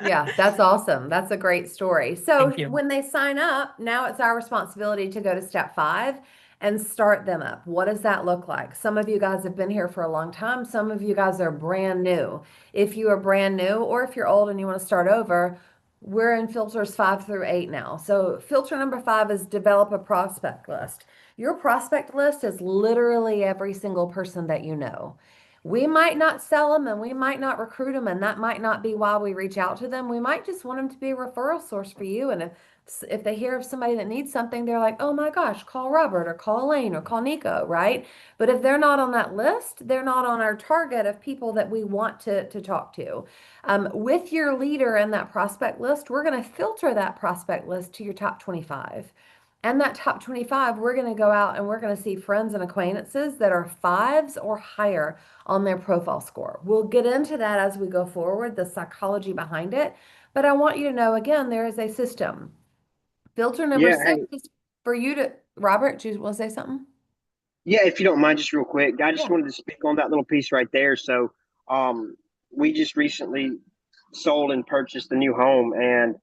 Yeah, that's awesome. That's a great story. So Thank you. when they sign up, now it's our responsibility to go to step 5 and start them up. What does that look like? Some of you guys have been here for a long time. Some of you guys are brand new. If you are brand new or if you're old and you want to start over, we're in filters 5 through 8 now. So filter number 5 is develop a prospect list. Your prospect list is literally every single person that you know. We might not sell them and we might not recruit them, and that might not be why we reach out to them. We might just want them to be a referral source for you. And if they hear of somebody that needs something, they're like, oh my gosh, call Robert or call Elaine or call Nico, right? But if they're not on that list, they're not on our target of people that we want to talk to. With your leader in that prospect list, we're going to filter that prospect list to your top 25. And that top 25, we're going to go out and we're going to see friends and acquaintances that are 5s or higher on their profile score. We'll get into that as we go forward, the psychology behind it. But I want you to know, again, there is a system. Filter number Yeah, 6 hey, is for you to, Robert, do you want to say something? yeah, if you don't mind, just real quick, I just Yeah. wanted to speak on that little piece right there. So, um, we just recently sold and purchased a new home, and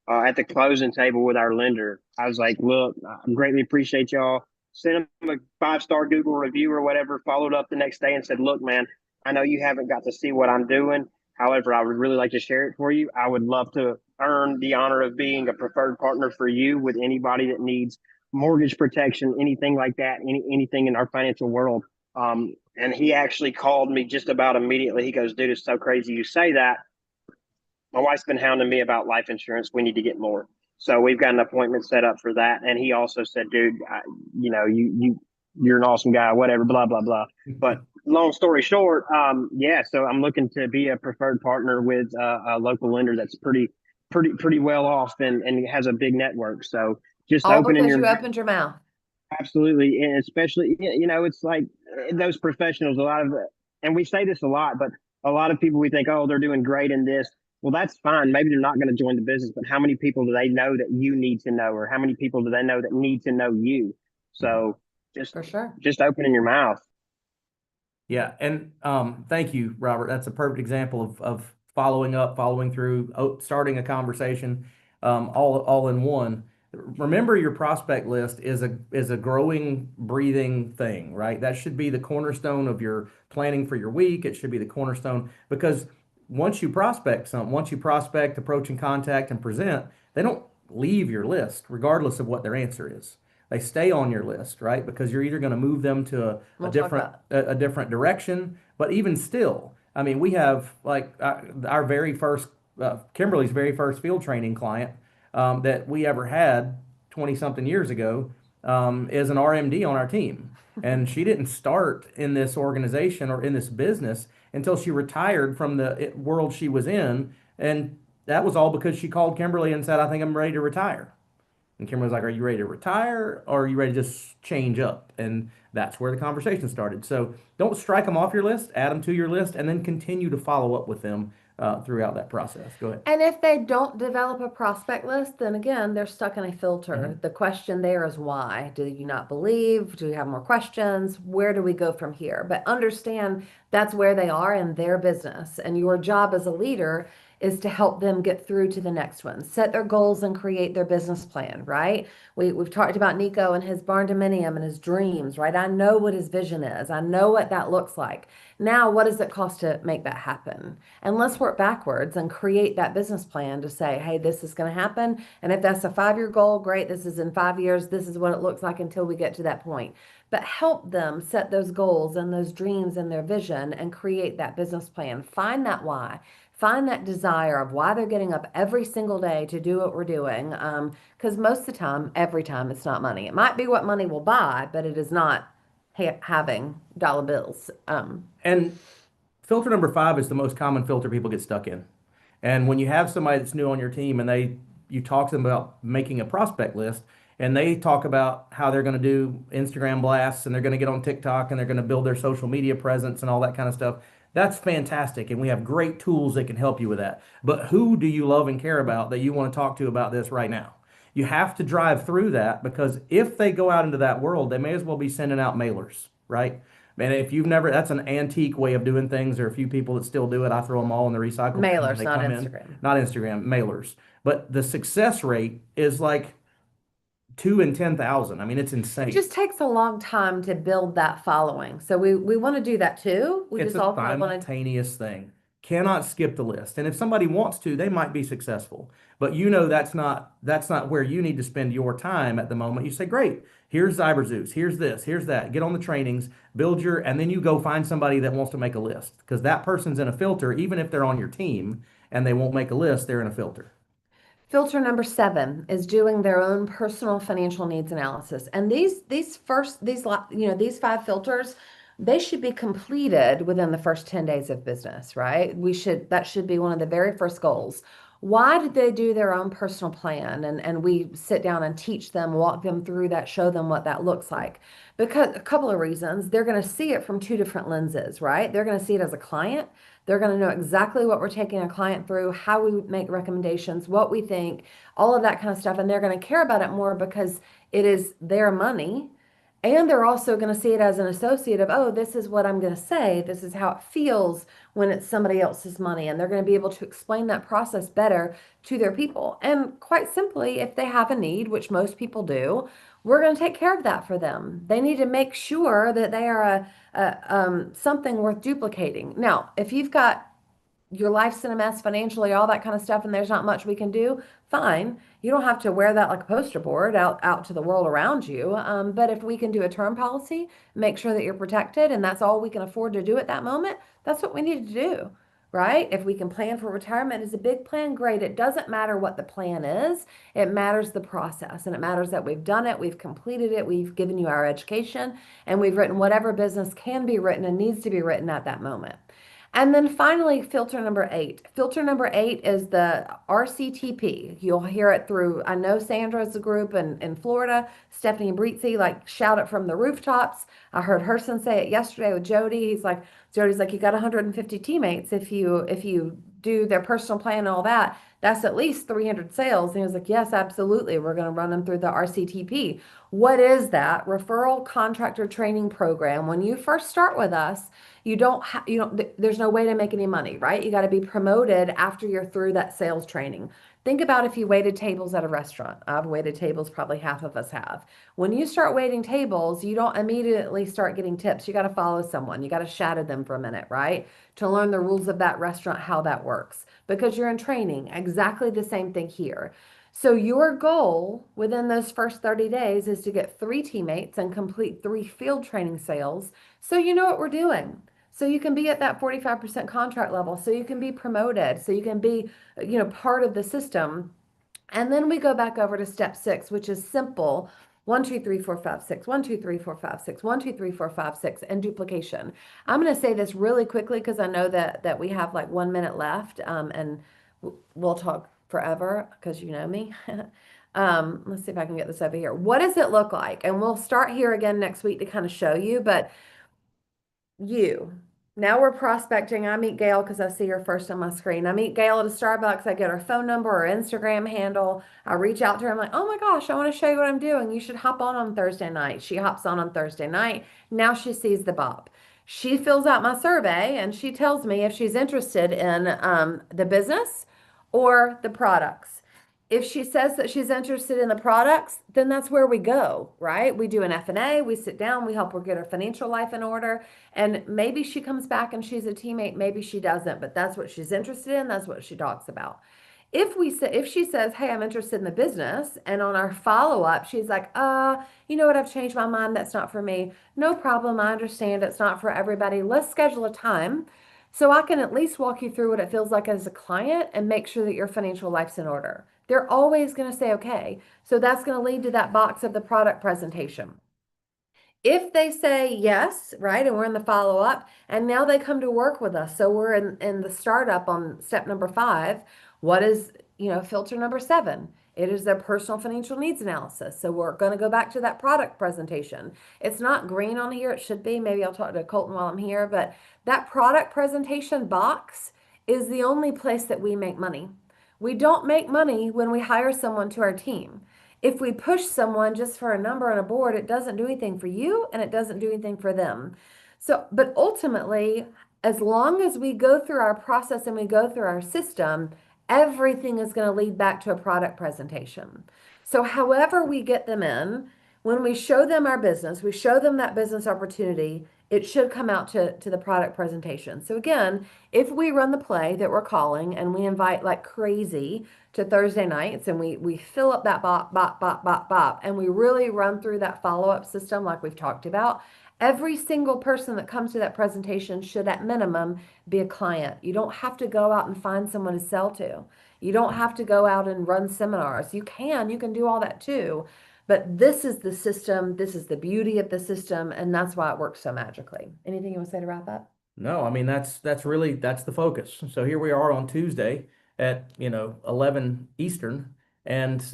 at the closing table with our lender, I was like, "Look, I greatly appreciate y'all." Sent him a 5-star Google review or whatever. Followed up the next day and said, "Look, man, I know you haven't got to see what I'm doing. However, I would really like to share it for you. I would love to earn the honor of being a preferred partner for you with anybody that needs mortgage protection, anything like that, anything in our financial world." And he actually called me just about immediately. He goes, "Dude, it's so crazy you say that. My wife's been hounding me about life insurance. We need to get more." So we've got an appointment set up for that. And he also said, "Dude, you're an awesome guy, whatever, blah, blah, blah." But long story short, yeah, so I'm looking to be a preferred partner with a local lender that's pretty well off and has a big network. So just All opening because your you opened your mouth. Absolutely, and especially it's like those professionals. A lot of, and we say this a lot, but a lot of people we think, oh, they're doing great in this. Well, that's fine. Maybe they're not going to join the business, but how many people do they know that you need to know, or how many people do they know that need to know you? So just For sure. just opening your mouth. Yeah, and thank you, Robert. That's a perfect example of following up, following through, starting a conversation, all in one. Remember, your prospect list is a growing, breathing thing, right? That should be the cornerstone of your planning for your week. It should be the cornerstone because once you prospect, approach and contact and present, they don't leave your list regardless of what their answer is. They stay on your list, right? Because you're either going to move them to a We'll talk different about a different direction, but even still, I mean, we have like our very first Kimberly's very first field training client that we ever had 20 something years ago is an RMD on our team. And she didn't start in this organization or in this business until she retired from the world she was in. And that was all because she called Kimberly and said, I think I'm ready to retire. And Kim was like, are you ready to retire or are you ready to just change up? And that's where the conversation started. So don't strike them off your list, add them to your list, and then continue to follow up with them throughout that process. Go ahead. And if they don't develop a prospect list, then again, they're stuck in a filter. Mhm. The question there is why? Do you not believe? Do you have more questions? Where do we go from here? But understand that's where they are in their business. And your job as a leader is to help them get through to the next one, set their goals and create their business plan, right? We've talked about Nico and his barn dominium and his dreams, right? I know what his vision is. I know what that looks like. Now, what does it cost to make that happen? And let's work backwards and create that business plan to say, hey, this is going to happen. And if that's a 5-year goal, great. This is in 5 years. This is what it looks like until we get to that point. But help them set those goals and those dreams and their vision and create that business plan. Find that why. Find that desire of why they're getting up every single day to do what we're doing. Because most of the time, every time, it's not money. It might be what money will buy, but it is not having dollar bills. And filter number 5 is the most common filter people get stuck in. And when you have somebody that's new on your team and you talk to them about making a prospect list and they talk about how they're going to do Instagram blasts and they're going to get on TikTok and they're going to build their social media presence and all that kind of stuff, that's fantastic. And we have great tools that can help you with that. But who do you love and care about that you want to talk to about this right now? You have to drive through that because if they go out into that world, they may as well be sending out mailers, right? And if you've never, that's an antique way of doing things. There are a few people that still do it. I throw them all in the recycle bin when Mailers, they not come in. Instagram. Not Instagram, mailers. But the success rate is like 2 in 10,000. I mean, it's It insane. just takes a long time to build that following. So we want to do that too. We It's just a all kind of want to. simultaneous thing. Cannot skip the list. And if somebody wants to, they might be successful. But you know that's not where you need to spend your time at the moment. You say, great, here's Cyberzeus, here's this, here's that. Get on the trainings, and then you go find somebody that wants to make a list. Because that person's in a filter, even if they're on your team and they won't make a list, they're in a filter. Filter number 7 is doing their own personal financial needs analysis. And these 5 filters, they should be completed within the first 10 days of business, right? That should be one of the very first goals. Why did they do their own personal plan? And we sit down and teach them, walk them through that, show them what that looks like. Because a couple of reasons, they're going to see it from 2 different lenses, right? They're going to see it as a client. They're going to know exactly what we're taking a client through, how we make recommendations, what we think, all of that kind of stuff. And they're going to care about it more because it is their money. And they're also going to see it as an associate of, oh, this is what I'm going to say. This is how it feels when it's somebody else's money. And they're going to be able to explain that process better to their people. And quite simply, if they have a need, which most people do, we're going to take care of that for them. They need to make sure that they are something worth duplicating. Now, if you've got your life's in a mess financially, all that kind of stuff, and there's not much we can do, fine. You don't have to wear that like a poster board out to the world around you. But if we can do a term policy, make sure that you're protected, and that's all we can afford to do at that moment, that's what we need to do, right? If we can plan for retirement as a big plan, great. It doesn't matter what the plan is. It matters the process, and it matters that we've done it, we've completed it, we've given you our education, and we've written whatever business can be written and needs to be written at that moment. And then finally, filter number 8. Filter number 8 is the RCTP. You'll hear it through, I know Sandra's a group in Florida, Stephanie Breezy, like shout it from the rooftops. I heard Herson say it yesterday with Jody. Jody's like, you got 150 teammates if you do their personal plan and all that. That's at least 300 sales. And he was like, yes, absolutely. We're going to run them through the RCTP. What is that? Referral Contractor Training Program. When you first start with us, there's no way to make any money, right? You got to be promoted after you're through that sales training. Think about if you waited tables at a restaurant. I've waited tables, probably half of us have. When you start waiting tables, you don't immediately start getting tips. You got to follow someone. You got to shadow them for a minute, right? To learn the rules of that restaurant, how that works, because you're in training. Exactly the same thing here. So your goal within those first 30 days is to get 3 teammates and complete 3 field training sales so you know what we're doing. So you can be at that 45% contract level, so you can be promoted, so you can be, part of the system. And then we go back over to step 6, which is simple. 1, 2, 3, 4, 5, 6, 1, 2, 3, 4, 5, 6, 1, 2, 3, 4, 5, 6, and duplication. I'm going to say this really quickly because I know that we have like 1 minute left, and we'll talk forever because you know me. Let's see if I can get this over here. What does it look like? And we'll start here again next week to kind of show you, but you. Now we're prospecting. I meet Gail because I see her first on my screen. I meet Gail at a Starbucks. I get her phone number or Instagram handle. I reach out to her. I'm like, oh my gosh, I want to show you what I'm doing. You should hop on Thursday night. She hops on Thursday night. Now she sees the bop. She fills out my survey and she tells me if she's interested in the business or the products. If she says that she's interested in the products, then that's where we go, right? We do an F&A, we sit down, we help her get her financial life in order, and maybe she comes back and she's a teammate, maybe she doesn't, but that's what she's interested in, that's what she talks about. If she says, "Hey, I'm interested in the business," and on our follow-up, she's like, you know what, I've changed my mind, that's not for me." No problem, I understand it's not for everybody. Let's schedule a time so I can at least walk you through what it feels like as a client and make sure that your financial life's in order. They're always going to say okay. So that's going to lead to that box of the product presentation. If they say yes, right, and we're in the follow-up, and now they come to work with us, so we're in the startup on step number 5. What is, filter number 7? It is their personal financial needs analysis. So we're going to go back to that product presentation. It's not green on here. It should be. Maybe I'll talk to Colton while I'm here, but that product presentation box is the only place that we make money. We don't make money when we hire someone to our team. If we push someone just for a number on a board, it doesn't do anything for you and it doesn't do anything for them. So, but ultimately, as long as we go through our process and we go through our system, everything is going to lead back to a product presentation. So, however we get them in, when we show them our business, we show them that business opportunity, it should come out to the product presentation. So again, if we run the play that we're calling and we invite like crazy to Thursday nights and we fill up that bop, and we really run through that follow-up system like we've talked about, every single person that comes to that presentation should at minimum be a client. You don't have to go out and find someone to sell to. You don't have to go out and run seminars. You can do all that too. But this is the system, this is the beauty of the system, and that's why it works so magically. Anything you want to say to wrap up? No, I mean that's really that's the focus. So here we are on Tuesday at 11 Eastern, and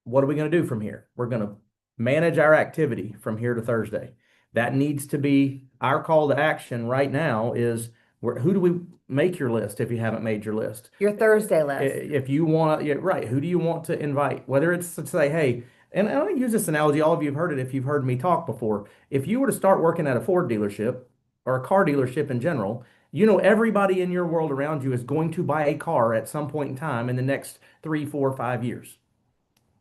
what are we going to do from here? We're going to manage our activity from here to Thursday. That needs to be our call to action right now is who do we make your list if you haven't made your list? Your Thursday list. If you want to, yeah, right, who do you want to invite? Whether it's to say, hey, and I use this analogy, all of you have heard it if you've heard me talk before. If you were to start working at a Ford dealership or a car dealership in general, everybody in your world around you is going to buy a car at some point in time in the next 3, 4, 5 years,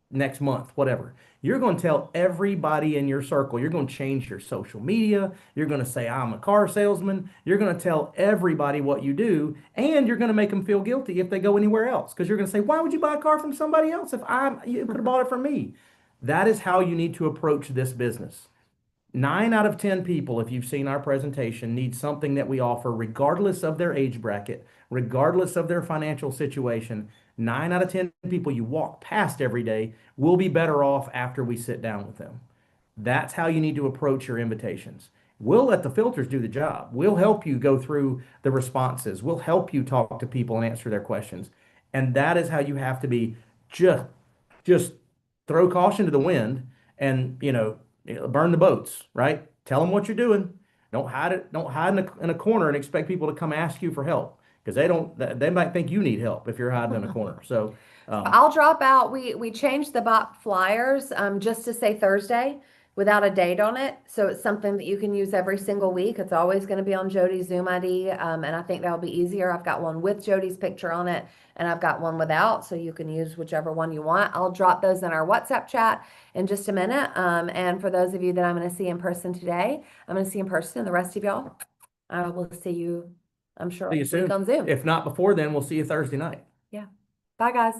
next month, whatever. You're going to tell everybody in your circle, you're going to change your social media. You're going to say, I'm a car salesman. You're going to tell everybody what you do, and you're going to make them feel guilty if they go anywhere else. Because you're going to say, why would you buy a car from somebody else if you could have bought it from me? That is how you need to approach this business. 9 out of 10 people, if you've seen our presentation, need something that we offer, regardless of their age bracket, regardless of their financial situation. 9 out of 10 people you walk past every day will be better off after we sit down with them. That's how you need to approach your invitations. We'll let the filters do the job. We'll help you go through the responses. We'll help you talk to people and answer their questions. And that is how you have to be. Just throw caution to the wind and, burn the boats, right? Tell them what you're doing. Don't hide it. Don't hide in a corner and expect people to come ask you for help. because they might think you need help if you're hiding in a corner. So, I'll drop out. We changed the bot flyers just to say Thursday without a date on it. So it's something that you can use every single week. It's always going to be on Jody's Zoom ID. And I think that'll be easier. I've got one with Jody's picture on it and I've got one without. So you can use whichever one you want. I'll drop those in our WhatsApp chat in just a minute. And for those of you that I'm going to see in person today, I'm going to see in person. And the rest of y'all, I will see you, I'm sure, see you next week soon. on Zoom. If not before then, we'll see you Thursday night. Yeah. Bye, guys.